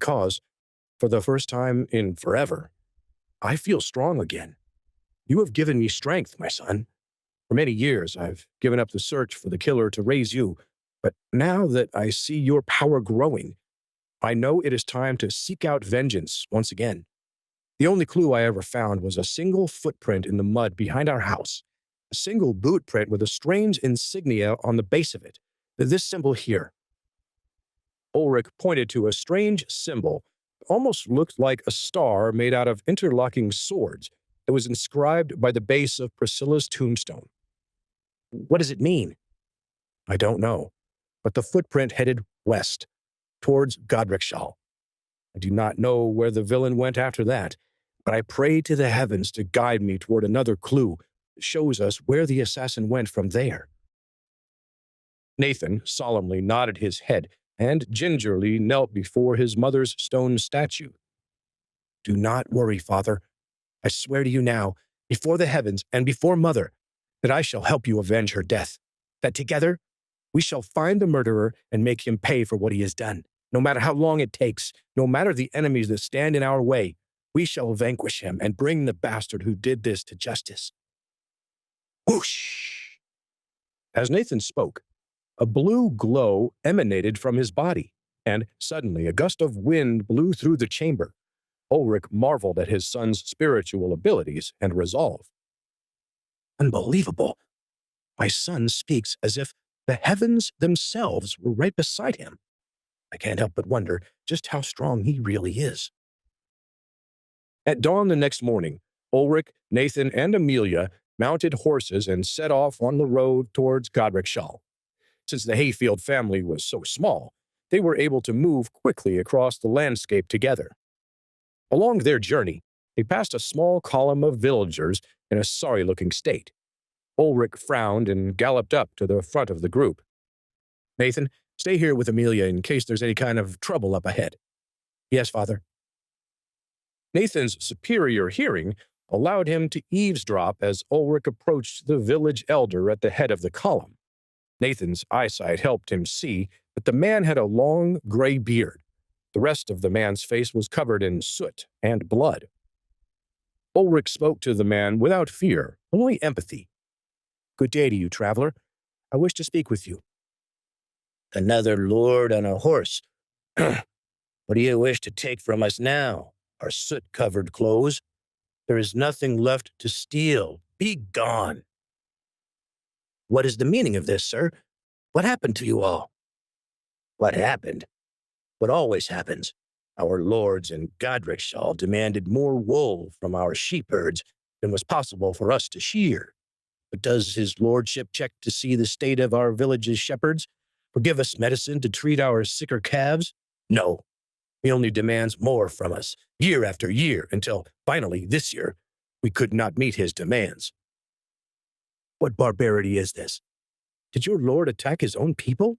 because, for the first time in forever, I feel strong again. You have given me strength, my son. For many years, I've given up the search for the killer to raise you, but now that I see your power growing, I know it is time to seek out vengeance once again. The only clue I ever found was a single footprint in the mud behind our house, a single boot print with a strange insignia on the base of it, this symbol here. Ulrich pointed to a strange symbol that almost looked like a star made out of interlocking swords that was inscribed by the base of Priscilla's tombstone. What does it mean? I don't know, but the footprint headed west, towards Godricshall. I do not know where the villain went after that, but I pray to the heavens to guide me toward another clue that shows us where the assassin went from there. Nathan solemnly nodded his head and gingerly knelt before his mother's stone statue. Do not worry, Father. I swear to you now, before the heavens and before Mother, that I shall help you avenge her death, that together we shall find the murderer and make him pay for what he has done. No matter how long it takes, no matter the enemies that stand in our way, we shall vanquish him and bring the bastard who did this to justice. Whoosh! As Nathan spoke, a blue glow emanated from his body, and suddenly a gust of wind blew through the chamber. Ulrich marveled at his son's spiritual abilities and resolve. Unbelievable! My son speaks as if the heavens themselves were right beside him. I can't help but wonder just how strong he really is. At dawn the next morning, Ulrich, Nathan, and Amelia mounted horses and set off on the road towards Godricshall. Since the Hayfield family was so small, they were able to move quickly across the landscape together. Along their journey, they passed a small column of villagers in a sorry-looking state. Ulrich frowned and galloped up to the front of the group. Nathan, stay here with Amelia in case there's any kind of trouble up ahead. Yes, Father. Nathan's superior hearing allowed him to eavesdrop as Ulrich approached the village elder at the head of the column. Nathan's eyesight helped him see that the man had a long gray beard. The rest of the man's face was covered in soot and blood. Ulrich spoke to the man without fear, only empathy. Good day to you, traveler. I wish to speak with you. Another lord on a horse. What do you wish to take from us now? Our soot-covered clothes? There is nothing left to steal. Be gone. What is the meaning of this, sir? What happened to you all? What happened? What always happens. Our lords in Godricshall demanded more wool from our sheepherds than was possible for us to shear. But does his lordship check to see the state of our village's shepherds, or give us medicine to treat our sicker calves? No. He only demands more from us, year after year, until, finally, this year, we could not meet his demands. What barbarity is this? Did your lord attack his own people?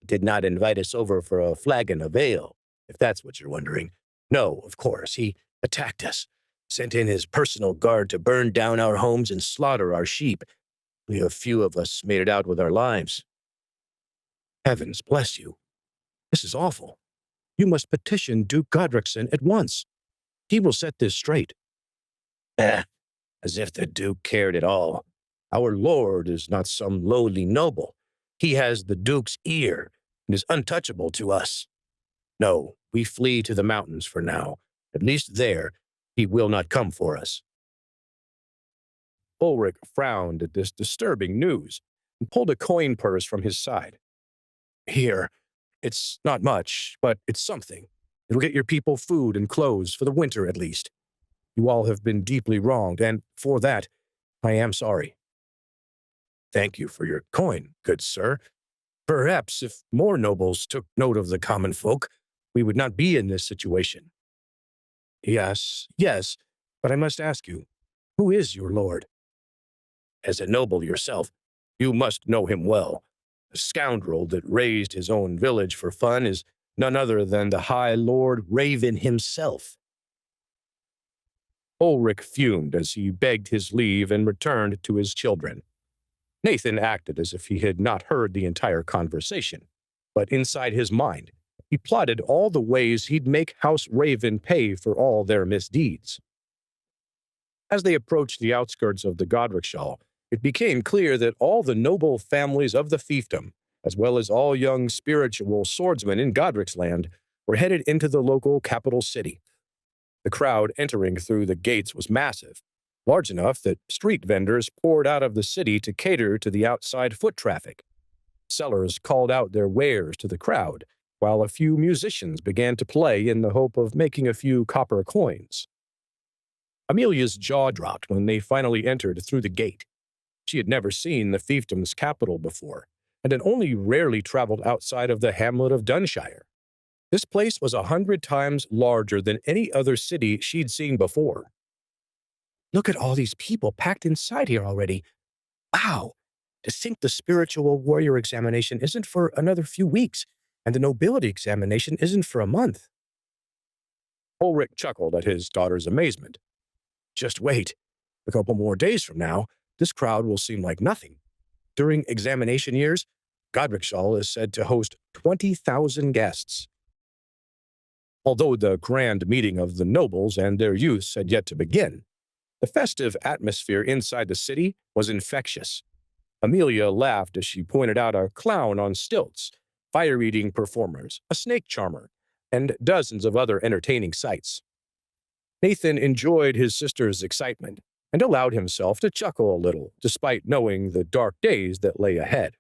He did not invite us over for a flagon of ale, if that's what you're wondering. No, of course, he attacked us, sent in his personal guard to burn down our homes and slaughter our sheep. We have few of us made it out with our lives. Heavens bless you. This is awful. You must petition Duke Godrichson at once. He will set this straight. As if the Duke cared at all. Our lord is not some lowly noble. He has the Duke's ear and is untouchable to us. No, we flee to the mountains for now. At least there, he will not come for us. Ulrich frowned at this disturbing news and pulled a coin purse from his side. Here, it's not much, but it's something. It'll get your people food and clothes for the winter at least. You all have been deeply wronged, and for that, I am sorry. Thank you for your coin, good sir. Perhaps if more nobles took note of the common folk, we would not be in this situation. Yes, but I must ask you, who is your lord? As a noble yourself, you must know him well. The scoundrel that raised his own village for fun is none other than the High Lord Raven himself. Ulrich fumed as he begged his leave and returned to his children. Nathan acted as if he had not heard the entire conversation, but inside his mind, He plotted all the ways he'd make House Raven pay for all their misdeeds. As they approached the outskirts of the Godricshall, it became clear that all the noble families of the fiefdom, as well as all young spiritual swordsmen in Godric's land, were headed into the local capital city. The crowd entering through the gates was massive, large enough that street vendors poured out of the city to cater to the outside foot traffic. Sellers called out their wares to the crowd, while a few musicians began to play in the hope of making a few copper coins. Amelia's jaw dropped when they finally entered through the gate. She had never seen the fiefdom's capital before, and had only rarely traveled outside of the hamlet of Dunshire. This place was 100 times larger than any other city she'd seen before. Look at all these people packed inside here already. Wow! To think the spiritual warrior examination isn't for another few weeks, and the nobility examination isn't for a month. Ulrich chuckled at his daughter's amazement. Just wait. A couple more days from now, this crowd will seem like nothing. During examination years, Godricshall is said to host 20,000 guests. Although the grand meeting of the nobles and their youths had yet to begin, the festive atmosphere inside the city was infectious. Amelia laughed as she pointed out a clown on stilts, fire-eating performers, a snake charmer, and dozens of other entertaining sights. Nathan enjoyed his sister's excitement and allowed himself to chuckle a little, despite knowing the dark days that lay ahead.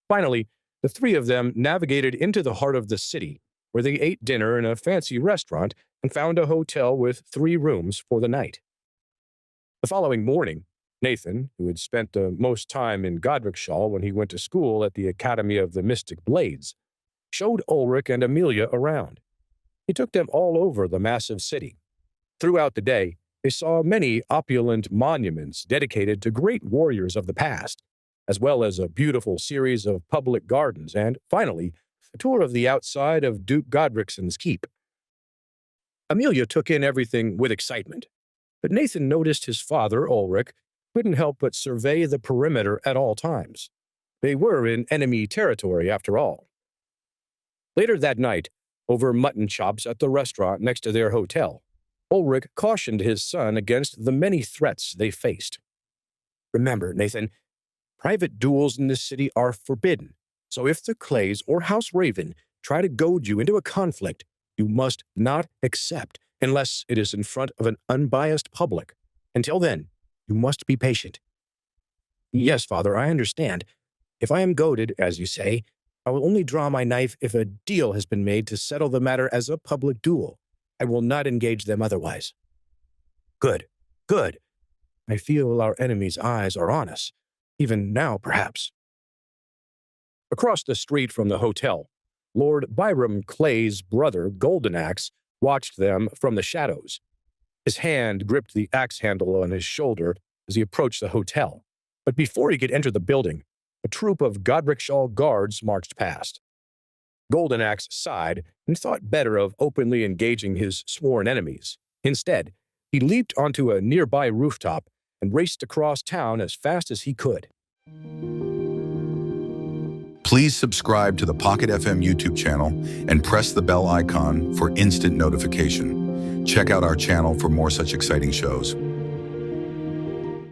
Finally, the three of them navigated into the heart of the city, where they ate dinner in a fancy restaurant and found a hotel with 3 rooms for the night. The following morning, Nathan, who had spent the most time in Godricshall when he went to school at the Academy of the Mystic Blades, showed Ulrich and Amelia around. He took them all over the massive city. Throughout the day, they saw many opulent monuments dedicated to great warriors of the past, as well as a beautiful series of public gardens and, finally, a tour of the outside of Duke Godrichson's keep. Amelia took in everything with excitement, but Nathan noticed his father, Ulrich, couldn't help but survey the perimeter at all times. They were in enemy territory, after all. Later that night, over mutton chops at the restaurant next to their hotel, Ulrich cautioned his son against the many threats they faced. Remember, Nathan, private duels in this city are forbidden, so if the Clays or House Raven try to goad you into a conflict, you must not accept unless it is in front of an unbiased public. Until then, you must be patient. Yes, Father, I understand. If I am goaded, as you say, I will only draw my knife if a deal has been made to settle the matter as a public duel. I will not engage them otherwise. Good, good. I feel our enemy's eyes are on us, even now, perhaps. Across the street from the hotel, Lord Byrum Clay's brother, Goldenaxe, watched them from the shadows. His hand gripped the axe handle on his shoulder as he approached the hotel, but before he could enter the building, a troop of Godricshall guards marched past. Goldenaxe sighed and thought better of openly engaging his sworn enemies. Instead, he leaped onto a nearby rooftop and raced across town as fast as he could. Please subscribe to the Pocket FM YouTube channel and press the bell icon for instant notification. Check out our channel for more such exciting shows.